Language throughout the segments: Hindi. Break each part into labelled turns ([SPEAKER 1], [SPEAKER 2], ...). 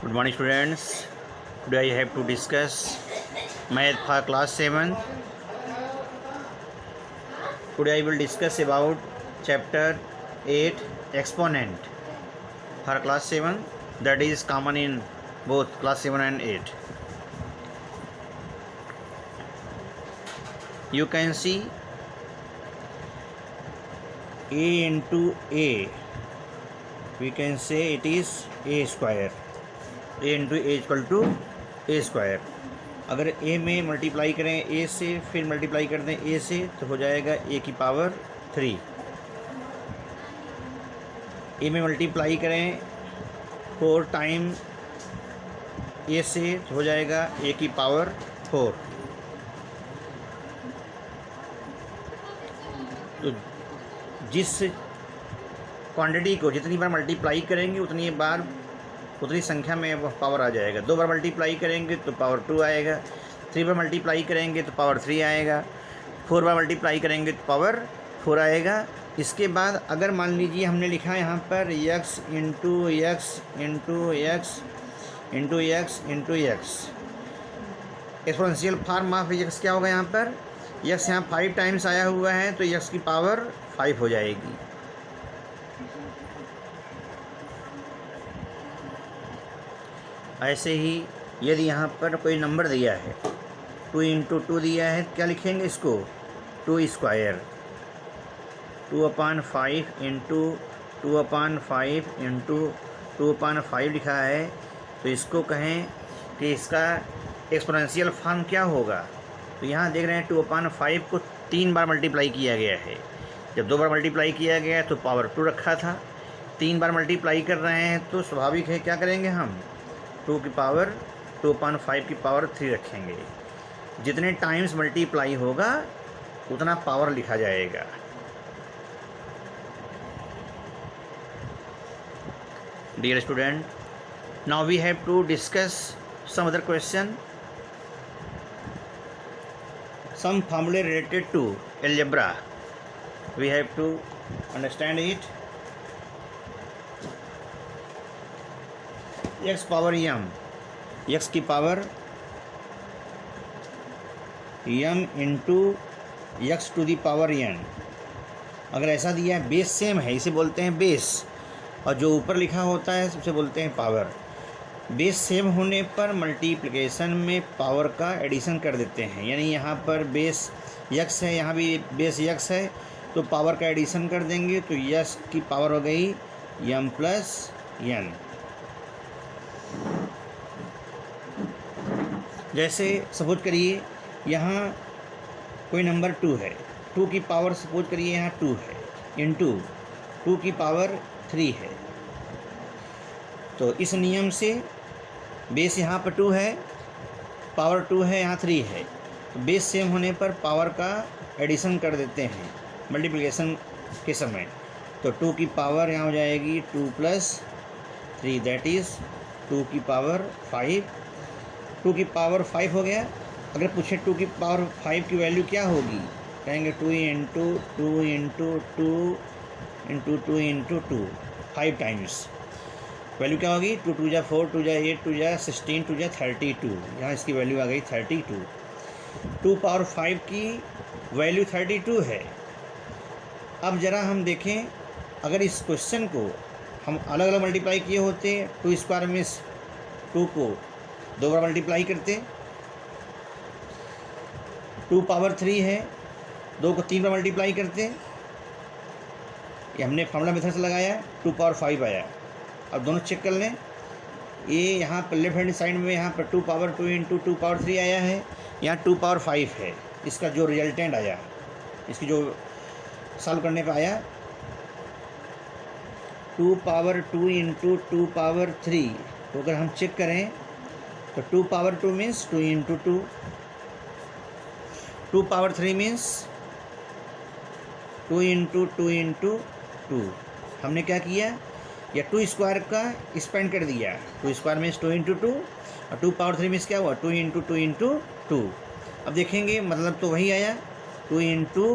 [SPEAKER 1] Good morning, students. Today I have to discuss math for class 7. Today I will discuss about chapter 8 exponent for class 7, that is common in both class 7 and 8. You can see a into a, we can say it is a square. a into a equal to a square. अगर ए में मल्टीप्लाई करें ए से, फिर मल्टीप्लाई कर दें ए से, तो हो जाएगा ए की पावर 3. ए में मल्टीप्लाई करें 4 टाइम ए से, तो हो जाएगा ए की पावर 4. तो जिस क्वांटिटी को जितनी बार मल्टीप्लाई करेंगे उतनी संख्या में वह पावर आ जाएगा. 2 बार मल्टीप्लाई करेंगे तो पावर 2 आएगा. 3 बार मल्टीप्लाई करेंगे तो पावर 3 आएगा. 4 बार मल्टीप्लाई करेंगे तो पावर 4 आएगा. इसके बाद अगर मान लीजिए हमने लिखा है यहाँ पर x into x into x into x into x, exponential form of x क्या होगा? यहाँ पर x यहाँ 5 टाइम्स आया हुआ है तो x की पावर 5 हो जाएगी. ऐसे ही यदि यहाँ पर कोई नंबर दिया है 2 इंटू 2 दिया है, क्या लिखेंगे इसको? 2 स्क्वायर. 2/5 इंटू 2/5 इंटू 2/5 लिखा है, तो इसको कहें कि इसका एक्सपोनेंशियल फॉर्म क्या होगा? तो यहाँ देख रहे हैं 2/5 को 3 बार मल्टीप्लाई किया गया है. जब 2 बार मल्टीप्लाई किया गया तो पावर 2 रखा था. 3 बार मल्टीप्लाई कर रहे हैं तो स्वाभाविक है क्या करेंगे हम? 2 की पावर 2/5 की पावर 3 रखेंगे. जितने टाइम्स मल्टीप्लाई होगा उतना पावर लिखा जाएगा. Dear student, now we have to discuss some other question, some formulae related to algebra. We have to understand it. x power m, x की power m into x to the power n. अगर ऐसा दिया है, बेस सेम है, इसे बोलते हैं बेस, और जो ऊपर लिखा होता है सबसे बोलते हैं पावर. बेस सेम होने पर मल्टीप्लिकेशन में पावर का एडिशन कर देते हैं. यानी यहाँ पर बेस x है, यहाँ भी बेस x है, तो पावर का एडिशन कर देंगे तो x की पावर हो गई m प्लस n. जैसे सपोज करिए यहाँ कोई नंबर 2 है, 2 की पावर सपोज करिए यहाँ 2 है, इंटू 2 की पावर 3 है. तो इस नियम से बेस यहाँ पर 2 है, पावर 2 है, यहाँ 3 है, तो बेस सेम होने पर पावर का एडिशन कर देते हैं मल्टीप्लिकेशन के समय. तो 2 की पावर यहाँ हो जाएगी 2 प्लस 3, दैट इज़ 2 की पावर 5. 2 की पावर 5 हो गया. अगर पूछे 2 की पावर 5 की वैल्यू क्या होगी, कहेंगे 2 into 2 into 2 into 2 into 2, 5 times. Value क्या होगी? 2 2 जा 4, 2 जा 8, 2 जा 16, 2 जा 32. यहाँ इसकी वैल्यू आ गई 32. 2 पावर 5 की वैल्यू 32 है. अब ज़रा हम देखें, अगर इस क्वेश्चन को हम अलग अलग मल्टीप्लाई किए होते, 2 स्क्वायर में 2 को 2 बार मल्टीप्लाई करते, 2 पावर 3 है, 2 को 3 बार मल्टीप्लाई करते, ये हमने फार्मूला मेथड से लगाया, 2 पावर 5 आया. अब दोनों चेक कर लें. ये यहाँ पर लेफ्ट हैंड साइड में यहाँ पर 2 पावर 2 इंटू 2 पावर 3 आया है, यहाँ 2 पावर 5 है. इसका जो रिजल्टेंट आया, इसकी जो सॉल्व करने पर आया 2 पावर 2 इंटू 2 पावर 3. तो अगर हम चेक करें तो 2 power 2 means 2 into 2, 2 power 3 means 2 into 2 into 2. हमने क्या किया, या 2 स्क्वायर का स्पेंड कर दिया. 2 स्क्वायर मीन्स 2 इंटू 2, और 2 पावर 3 मीन्स क्या हुआ? 2 इंटू 2 इंटू 2. अब देखेंगे मतलब तो वही आया, 2 इंटू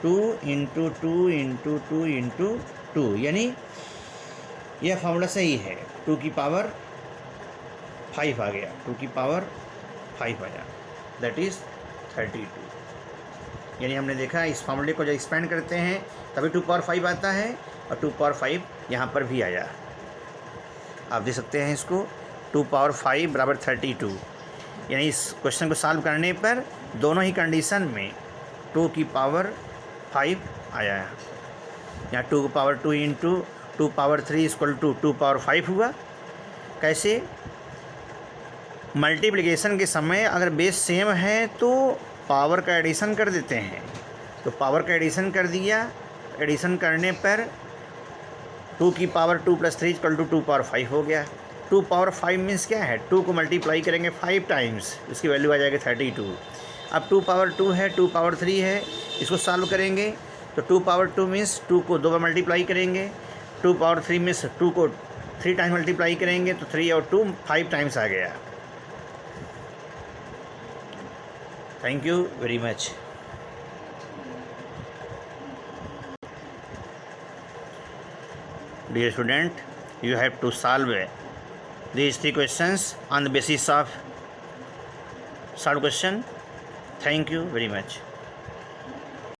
[SPEAKER 1] 2 इंटू 2 इंटू 2 इंटू 2, यानी यह फार्मूला सही है. 2 की पावर 5 आ गया, 2 की पावर 5 आया, दैट इज़ 32। यानी हमने देखा इस फॉर्मूले को जब एक्सपेंड करते हैं तभी 2 पावर 5 आता है, और 2 पावर 5 यहाँ पर भी आया। आप देख सकते हैं इसको, 2 पावर 5 बराबर 32। यानी इस क्वेश्चन को सॉल्व करने पर दोनों ही कंडीशन में 2 की पावर 5 आया है। यहाँ 2 की power 2 into 2 power 3 equal to 2 power 5 हुआ। कैसे? मल्टीप्लिकेशन के समय अगर बेस सेम है तो पावर का एडिशन कर देते हैं, तो पावर का एडिशन कर दिया, एडिशन करने पर 2 की पावर 2 + 3 इक्वल टू 2 पावर 5 हो गया। 2 पावर 5 मीन्स क्या है, 2 को मल्टीप्लाई करेंगे 5 टाइम्स, इसकी वैल्यू आ जाएगी 32। अब 2 पावर 2 है, 2 पावर 3 है, इसको सॉल्व करेंगे तो 2 पावर 2 मीन्स 2 को 2 बार मल्टीप्लाई करेंगे, 2 पावर 3 मीन्स 2 को 3 टाइम्स मल्टीप्लाई करेंगे, तो 3 और 2 5 टाइम्स आ गया। Thank you very much. Dear student, you have to solve these 3 questions on the basis of solved question. Thank you very much.